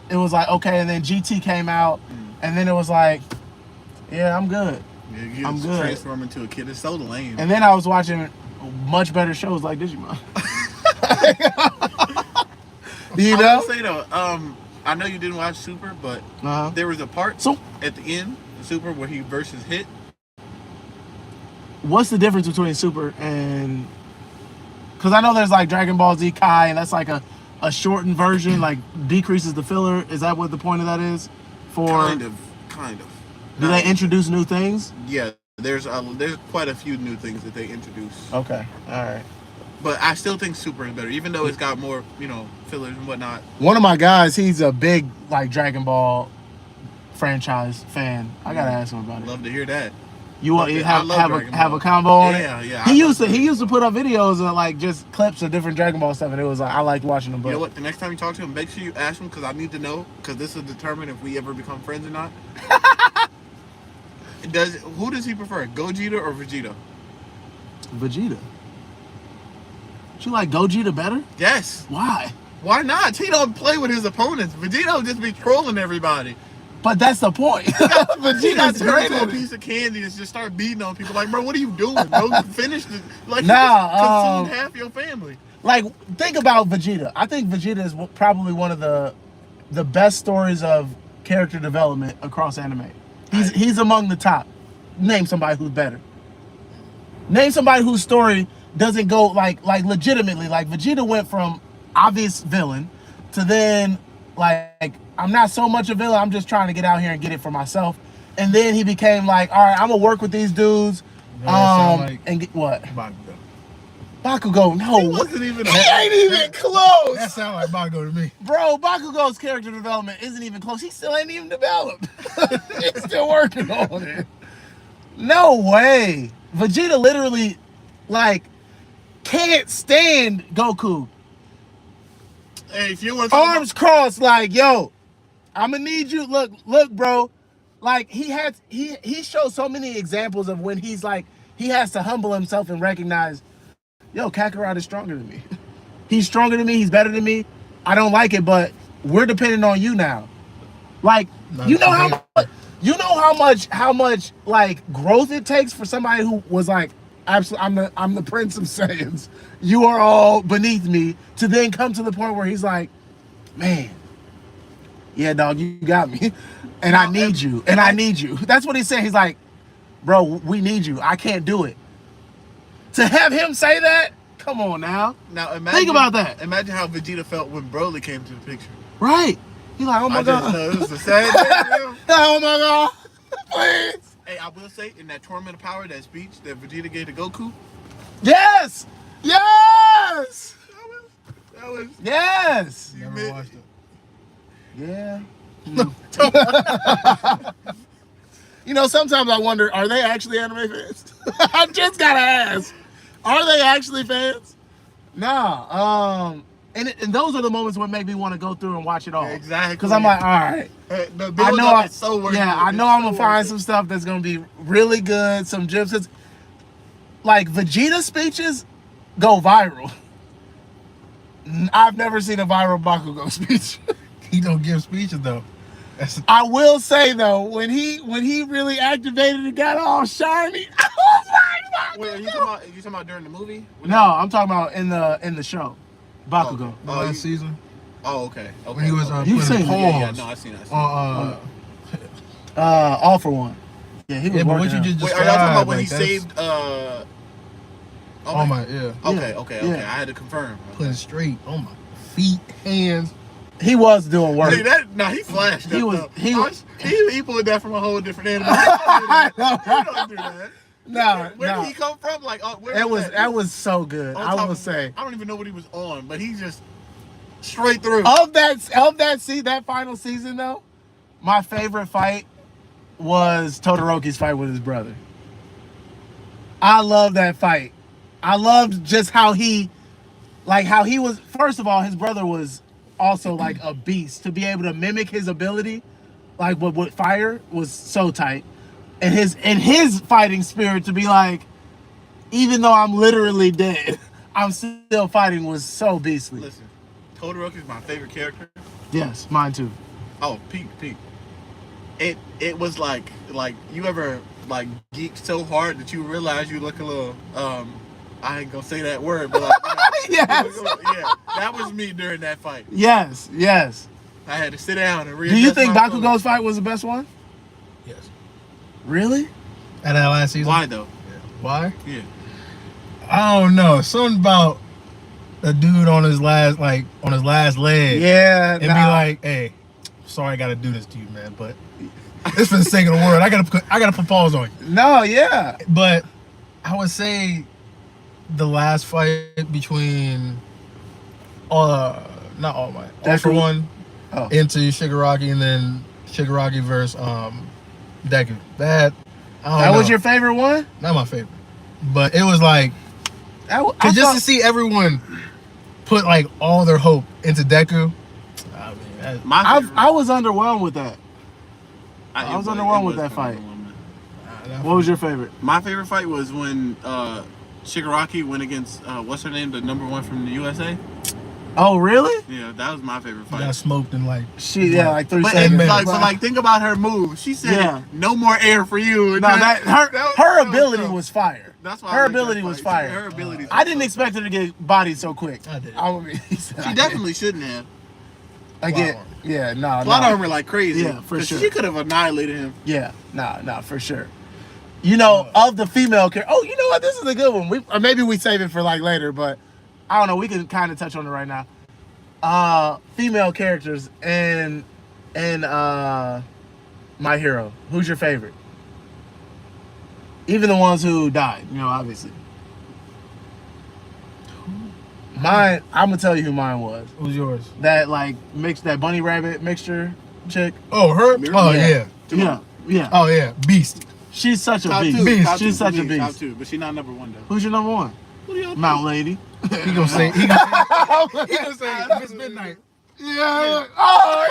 it was like okay, and then GT came out, and then it was like, yeah, I'm good. Yeah, you I'm good. transform into a kid. It's so lame. And then I was watching much better shows like Digimon. You I know? will say though, I know you didn't watch Super, but there was a part at the end of Super where he versus Hit. What's the difference between Super and? Because I know there's like Dragon Ball Z Kai, and that's like a shortened version, like decreases the filler. Is that what the point of that is? Kind of. Do they introduce new things? Yeah, there's quite a few new things that they introduce. Okay, all right. But I still think Super is better, even though it's got more, fillers and whatnot. One of my guys, he's a big like Dragon Ball franchise fan. I gotta ask him about it. Love to hear that. You want I have love a combo on it? Yeah. He used to put up videos of like just clips of different Dragon Ball stuff, and it was like I liked watching them. But You know what? The next time you talk to him, make sure you ask him because I need to know because this will determine if we ever become friends or not. Who does he prefer, Gogeta or Vegeta? Vegeta. You like Gogeta better? Yes. Why? Why not? He don't play with his opponents. Vegeta will just be trolling everybody. But that's the point. He got Vegeta's turned great into a at it. piece of candy and just start beating on people. Like, bro, what are you doing? Go finish the like. Nah, you just consumed half your family. Like, think about Vegeta. I think Vegeta is probably one of the best stories of character development across anime. He's among the top. Name somebody who's better. Name somebody whose story doesn't go like legitimately. Like Vegeta went from obvious villain to then like I'm not so much a villain. I'm just trying to get out here and get it for myself. And then he became like, all right, I'm gonna work with these dudes. And get what? Bakugo. Bakugo, no. He wasn't even. He ain't even close. That sound like Bakugo to me. Bro, Bakugo's character development isn't even close. He still ain't even developed. He's still working on it. No way. Vegeta literally, like, can't stand Goku. Hey, if you want to talk Arms crossed, like, yo, I'm gonna need you. Look, bro. Like, he shows so many examples of when he's like, he has to humble himself and recognize, yo, Kakarot is stronger than me. He's stronger than me. He's better than me. I don't like it, but we're dependent on you now. Like, you know how much like growth it takes for somebody who was like, absolutely, I'm the Prince of Saiyans. You are all beneath me. To then come to the point where he's like, man, yeah, dog, you got me. And I need you. And I need you. That's what he said. He's like, bro, we need you. I can't do it. To have him say that, come on now. Now imagine, think about that. Imagine how Vegeta felt when Broly came to the picture. Right. He's like, oh my I God. just know it was a sad day for him. Oh my God. Please. Hey, I will say, in that Tournament of Power, that speech that Vegeta gave to Goku, Yes. Yes. that was Yes. Never watched it. Yeah. You know, sometimes I wonder, are they actually anime fans? I just gotta ask. Are they actually fans? Nah. And those are the moments what make me want to go through and watch it all. Exactly. Because I'm like, all right. The I build know. up is so worth it. I It's know I'm so gonna find worth some it. stuff that's gonna be really good. Some gems. 'Cause, like Vegeta speeches go viral. I've never seen a viral Bakugo speech. He don't give speeches though. That's I will say though, when he really activated and got all shiny, I was like, Wait, are you talking about during the movie? no, I'm talking about in the show, Bakugo. the last season Oh, okay. Okay. when he was You've putting seen it. pause No, I seen it. on. All for one. Yeah, he was. Yeah, but what working you out. just Wait, described, are y'all talking about when like, he that's- saved? Oh my, yeah. Okay. Yeah. I had to confirm. Putting straight on my feet, hands. He was doing work. Hey, he flashed. He that, was- though. He pulled that from a whole different anime. I know, You right? don't do that. No, Where no. did he come from? Like, where That was that? that was so good. On I top will of- say. I don't even know what he was on, but he just straight through. Of that final season though, my favorite fight was Todoroki's fight with his brother. I love that fight. I loved just how he was. First of all, his brother was also like a beast. To be able to mimic his ability, like with fire, was so tight. And his fighting spirit to be like, even though I'm literally dead, I'm still fighting was so beastly. Listen, Todoroki's my favorite character. Yes, mine too. Oh, peak. It was like you ever like geeked so hard that you realize you look a little I ain't gonna say that word, but like, Yes. yeah, that was me during that fight. Yes. I had to sit down and read. Do you think Bakugo's fight was the best one? Yes. Really? At that last season. Why though? Why? Yeah. I don't know. Something about a dude on his last leg. Yeah. And be like, hey, sorry I gotta do this to you, man, but it's for the sake of the world. I gotta put pause on you. no, yeah. But I would say the last fight between not All Might, All for Deku? One Oh. into Shigaraki, and then Shigaraki versus Deku. That was your favorite one? not my favorite, but it was like cause just to see everyone put like all their hope into Deku. I mean, that, My favorite, I was underwhelmed with that. I was it underwhelmed with was that fight. underwhelming. What was your favorite? My favorite fight was when Shigaraki went against what's her name, the number one from the USA. Oh, really? Yeah, that was my favorite he fight. got smoked in like Like 3 But, seconds. like, think about her move. She said, Yeah. "No more air for you." No, her that ability dope. was fire. That's why her I like that ability was fight. fire. Her ability. I didn't expect her to get bodied so quick. I did. She definitely shouldn't have. Again, Plot yeah, no, Plot no. armor like crazy. Yeah, for 'Cause sure. She could have annihilated him. Yeah, no, for sure. You know, of the female character. Oh, you know what? This is a good one. Or maybe we save it for like later, but I don't know. We can kind of touch on it right now. Female characters and My Hero. Who's your favorite? Even the ones who died, you know, obviously. Mine, I'm gonna tell you who mine was. Who's yours? That like that bunny rabbit mixture chick. Oh, her. Oh Yeah. yeah. Yeah. Oh yeah. Beast. She's such a Top beast. two, Beast. top two She's for such a me, Top beast. two, but she's not number one though. Who's your number one? Who do y'all Mount Lady. He gonna say. He gonna say. Miss Midnight. Yeah. Oh,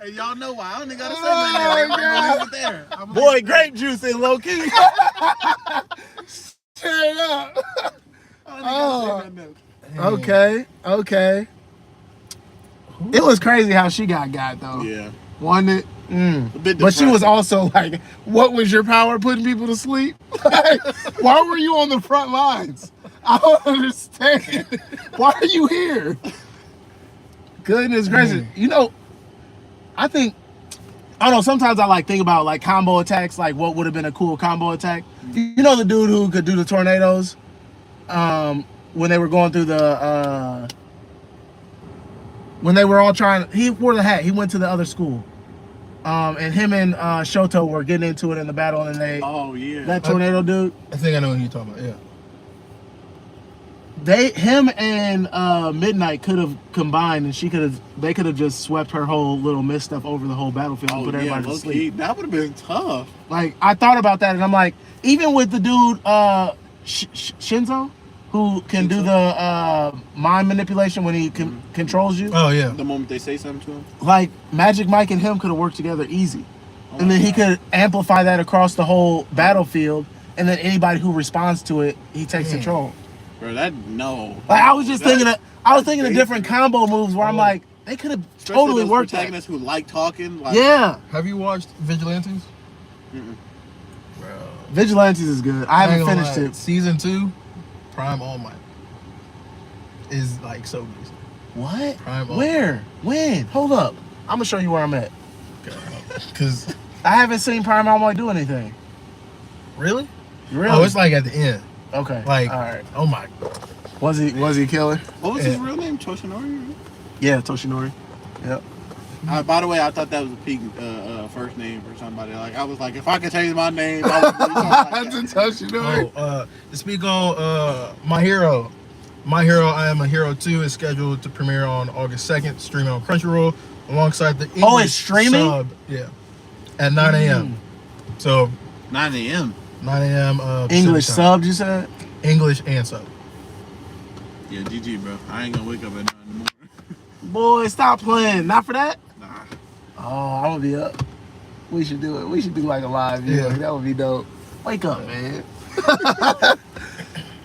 Hey, y'all know why? I only gotta say Oh, my name. my I'm gonna leave it there. I'm gonna boy, leave it there. grape juice in low key. Turn it up. I only gotta say my name. Okay. It was crazy how she got though. Yeah. Wasn't it? A bit But she was depressing. also like, what was your power putting people to sleep? Like, why were you on the front lines? I don't understand. Why are you here? Goodness gracious. You know, I think, I don't know, sometimes I like think about like combo attacks, like what would have been a cool combo attack. You know the dude who could do the tornadoes? When they were going through the, when they were all trying, he wore the hat, he went to the other school. And him and Shoto were getting into it in the battle, and they, that tornado dude. I think I know who you're talking about, yeah. Him and Midnight could have combined, and they could have just swept her whole little mist stuff over the whole battlefield and put everybody to sleep. That would have been tough. Like, I thought about that, and I'm like, even with the dude Shinzo, who can do the mind manipulation when he controls you. Oh yeah. The moment they say something to him. Like, Magic Mike and him could have worked together easy, and then he could amplify that across the whole battlefield, and then anybody who responds to it, he takes control. Bro, Like, I was just thinking of different combo moves where I'm like, they could have totally worked. Protagonists who like talking. Like, yeah. Have you watched Vigilantes? Mm-mm. Bro. Vigilantes is good. I haven't finished it. Season 2, Prime All Might is like so good. What? Prime All Where? When? Hold up. I'm gonna show you where I'm at. Because I haven't seen Prime All Might do anything. really? Really? Oh, it's like at the end. Okay. Like, all right. oh my. Was he killer? What was his real name? Toshinori? Yeah, Toshinori. Yep. By the way, I thought that was a peak first name for somebody. Like, I was like, if I could change my name, I would really That's a Toshinori. To speak on My Hero. My Hero, I Am a Hero 2 is scheduled to premiere on August 2nd, streaming on Crunchyroll, alongside the English it's streaming? sub. Yeah. At 9 a.m. So 9 a.m. 9 a.m. English Pacific time. sub, you said? English and sub. Yeah, GG, bro. I ain't gonna wake up at 9 in the morning. Boy, stop playing. Not for that? Nah. Oh, I'm gonna be up. We should do it. We should do like a live video. Yeah. That would be dope. Wake up, man.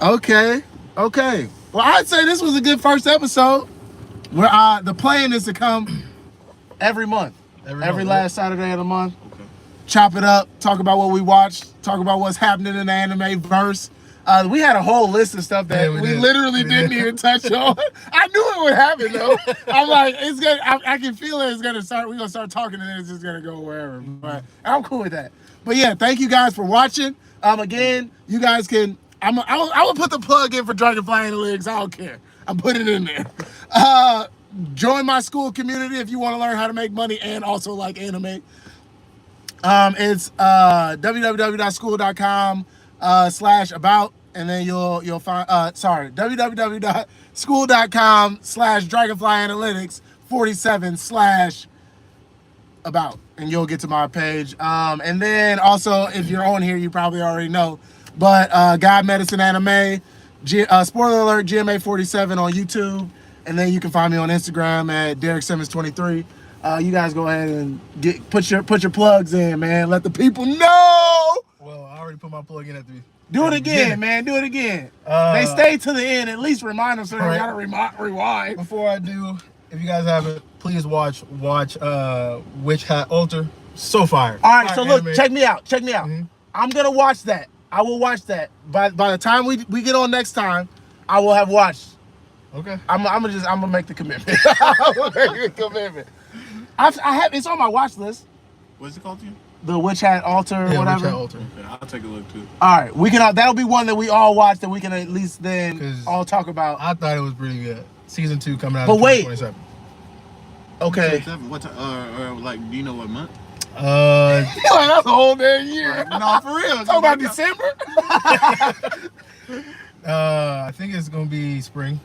Okay. Well, I'd say this was a good first episode. Where the plan is to come every month. Every last Saturday of the month. Okay. Chop it up, talk about what we watched, talk about what's happening in the anime verse. We had a whole list of stuff that we literally didn't even touch on. I knew it would happen though. I'm like, it's gonna. I can feel it. It's gonna start. We're gonna start talking, and then it's just gonna go wherever. But I'm cool with that. But yeah, thank you guys for watching. Again, you guys can. I will put the plug in for Dragonfly Analytics. I don't care. I'm putting it in there. Join my school community if you want to learn how to make money and also like anime. It's www.school.com/about, and then you'll find www.school.com/dragonflyanalytics47/about, and you'll get to my page. And then also, if you're on here, you probably already know, but God Medicine Anime, spoiler alert, GMA47 on YouTube, and then you can find me on Instagram at Derek Simmons 23. You guys go ahead and put your plugs in, man. Let the people know. Well, I already put my plug in at the. Do it again, man. Do it again. They stay to the end. At least remind them so they gotta rewind. Before I do, if you guys haven't, please watch Witch Hat Altar. So fire. All right, Fire so look, anime. check me out. Mm-hmm. I'm gonna watch that. I will watch that. By the time we get on next time, I will have watched. Okay. I'm gonna make the commitment. I'm gonna make the commitment. I have it's on my watch list. What's it called to you? The Witch Hat Altar, or whatever. Witch Hat Altar. Okay, I'll take a look too. All right, we can. That'll be one that we all watch that we can at least then all talk about. I thought it was pretty good. Season 2 coming out. But in wait. 2027. Okay. What time? Like, do you know what month? That's a whole damn year. No, for real. Talk about December. I think it's gonna be spring.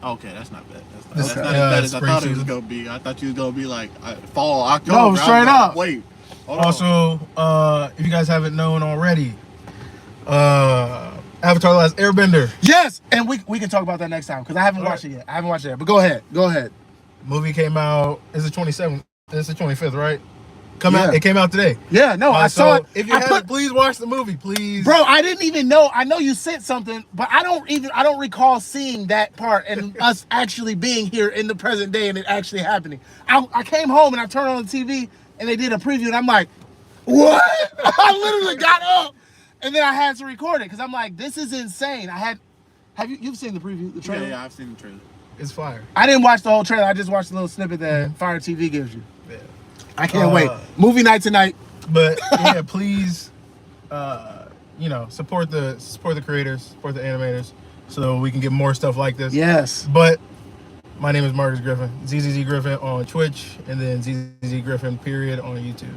Okay, that's not bad. That's This- not as bad as I spring thought it was season. gonna be. I thought you was gonna be like fall, October. No, straight up. Wait. Hold on. Also, if you guys haven't known already, Avatar: The Last Airbender Yes, and we can talk about that next time because I haven't watched it yet. But go ahead. movie came out. It's the 27th. It's the 25th, right? Yeah. It came out today. Yeah, no, I saw it. If you haven't, please watch the movie, please. Bro, I didn't even know. I know you sent something, but I don't recall seeing that part and us actually being here in the present day and it actually happening. I came home and I turned on the TV and they did a preview and I'm like, what? I literally got up and then I had to record it because I'm like, this is insane. You've seen the preview, the trailer? Yeah, I've seen the trailer. It's fire. I didn't watch the whole trailer. I just watched a little snippet that Fire TV gives you. Yeah. I can't wait. Movie night tonight. But yeah, please, support the creators, support the animators, so we can get more stuff like this. Yes. But my name is Marcus Griffin, ZZZ Griffin on Twitch, and then ZZZ Griffin period on YouTube.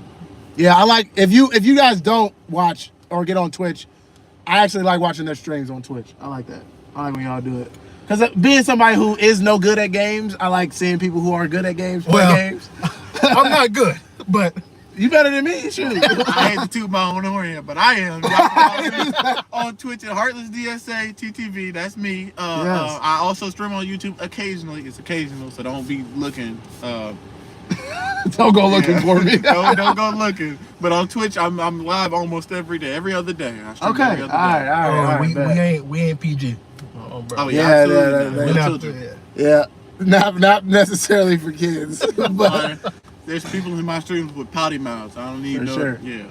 Yeah, I like if you guys don't watch or get on Twitch, I actually like watching their streams on Twitch. I like that. I like when y'all do it. Because being somebody who is no good at games, I like seeing people who are good at games play games. I'm not good, but you better than me, shoot. I hate to toot my own horn here, but I am. Y'all can follow me on Twitch at Heartless DSA TTV. That's me. Yes. I also stream on YouTube occasionally. It's occasional, so don't be looking. Don't go looking for me. don't go looking. But on Twitch, I'm live almost every day, every other day. I stream Okay. every other day. All right. we ain't PG. Oh Yeah, absolutely. yeah, not. Yeah. Not necessarily for kids, but There's people in my streams with potty mouths. I don't need For no. sure. Yeah.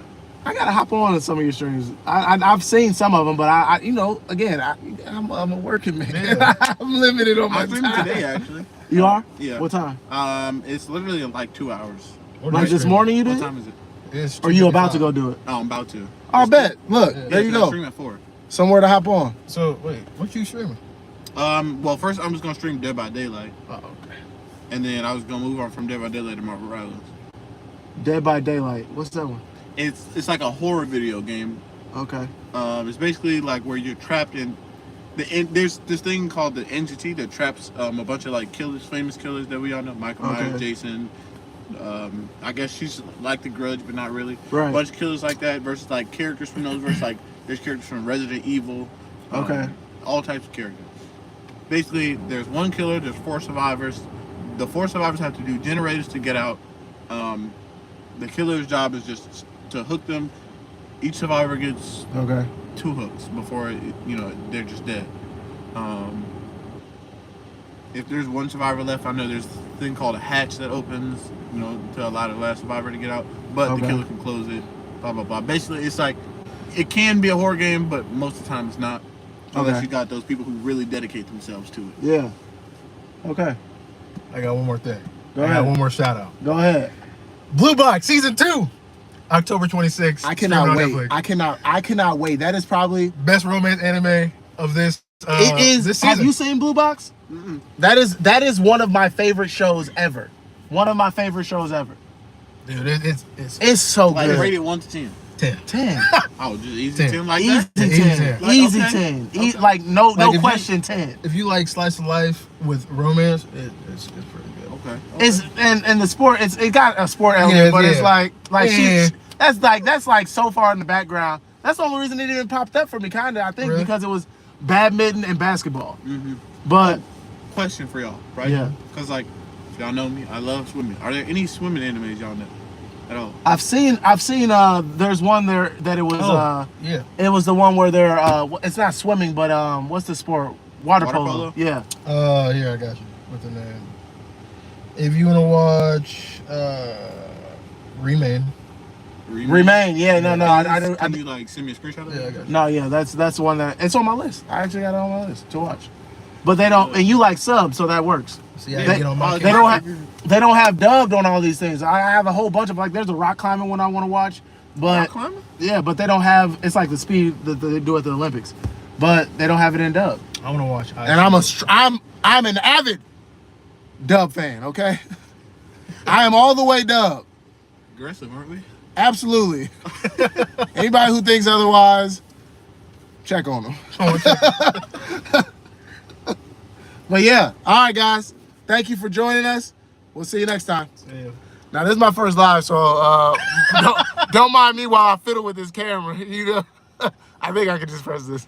I gotta hop on some of your streams. I've seen some of them, but I'm a working man. Yeah. I'm limited on my I'm streaming time. today actually. You are? Yeah. What time? It's literally like 2 hours. Like this morning you What did? time is it? It's Or you about to go do it? Oh, I'm about to. I bet. Look, Yeah. there you I go. stream at 4. Somewhere to hop on. So wait, what you streaming? Well, first I'm just gonna stream Dead by Daylight, Okay. and then I was gonna move on from Dead by Daylight to Marvel Rivals. Dead by Daylight. What's that one? It's like a horror video game. Okay. It's basically like where you're trapped in. There's this thing called the entity that traps a bunch of like killers, famous killers that we all know, Michael Myers, Jason. I guess she's like the Grudge, but not really. Right. A bunch of killers like that versus like characters from those versus like there's characters from Resident Evil. Okay. All types of characters. Basically, there's one killer. There's 4 survivors. The 4 survivors have to do generators to get out. The killer's job is just to hook them. Each survivor gets Okay. 2 hooks before they're just dead. If there's one survivor left, I know there's a thing called a hatch that opens, to allow the last survivor to get out. But the killer can close it. Blah blah blah. Basically, it's like it can be a horror game, but most of the time it's not. Unless you got those people who really dedicate themselves to it. Yeah. Okay. I got one more thing. Go I ahead. got one more shout out. Go ahead. Blue Box Season 2, October 26th. I cannot wait. Netflix. I cannot wait. That is probably Best romance anime of this. it is. This Have season. you seen Blue Box? Mm-mm. That is one of my favorite shows ever. One of my favorite shows ever. Dude, it's It's so Like good. rated 1 to 10. 10. 10. Oh, just easy 10. 10 like Easy that. 10. Easy 10. Like, Easy okay. 10. Okay. Like no Like, if you- question 10. If you like slice of life with romance, it's pretty good. Okay. It's and the sport. It got a sport element, Yeah, but it's yeah. like Yeah. that's like so far in the background. That's the only reason it even popped up for me, kind of. I think Really? because it was badminton and basketball. Mm-hmm. But Question for y'all, right? Yeah. Because like, if y'all know me, I love swimming. Are there any swimming animes y'all know at all? I've seen. There's one there that it was. Yeah. It was the one where they're. It's not swimming, but what's the sport? Water Water polo. polo? Yeah. Here I got you with the name. If you want to watch Remain. Remain. Yeah. No. I don't. Can you like send me a screenshot of it? Yeah, I got you. No. Yeah. That's the one that it's on my list. I actually got it on my list to watch. But they don't. And you like subs, so that works. See, I They- can get on my They don't have dubbed on all these things. I have a whole bunch of there's a rock climbing one I want to watch, but Rock climbing? yeah, but they don't have. It's like the speed that they do at the Olympics, but they don't have it in dub. I want to watch. And I'm an avid dub fan. Okay, I am all the way dub. Aggressive, aren't we? Absolutely. Anybody who thinks otherwise, check on them. But yeah, all right, guys. Thank you for joining us. We'll see you next time. Yeah. Now, this is my first live, so don't mind me while I fiddle with this camera. I think I can just press this.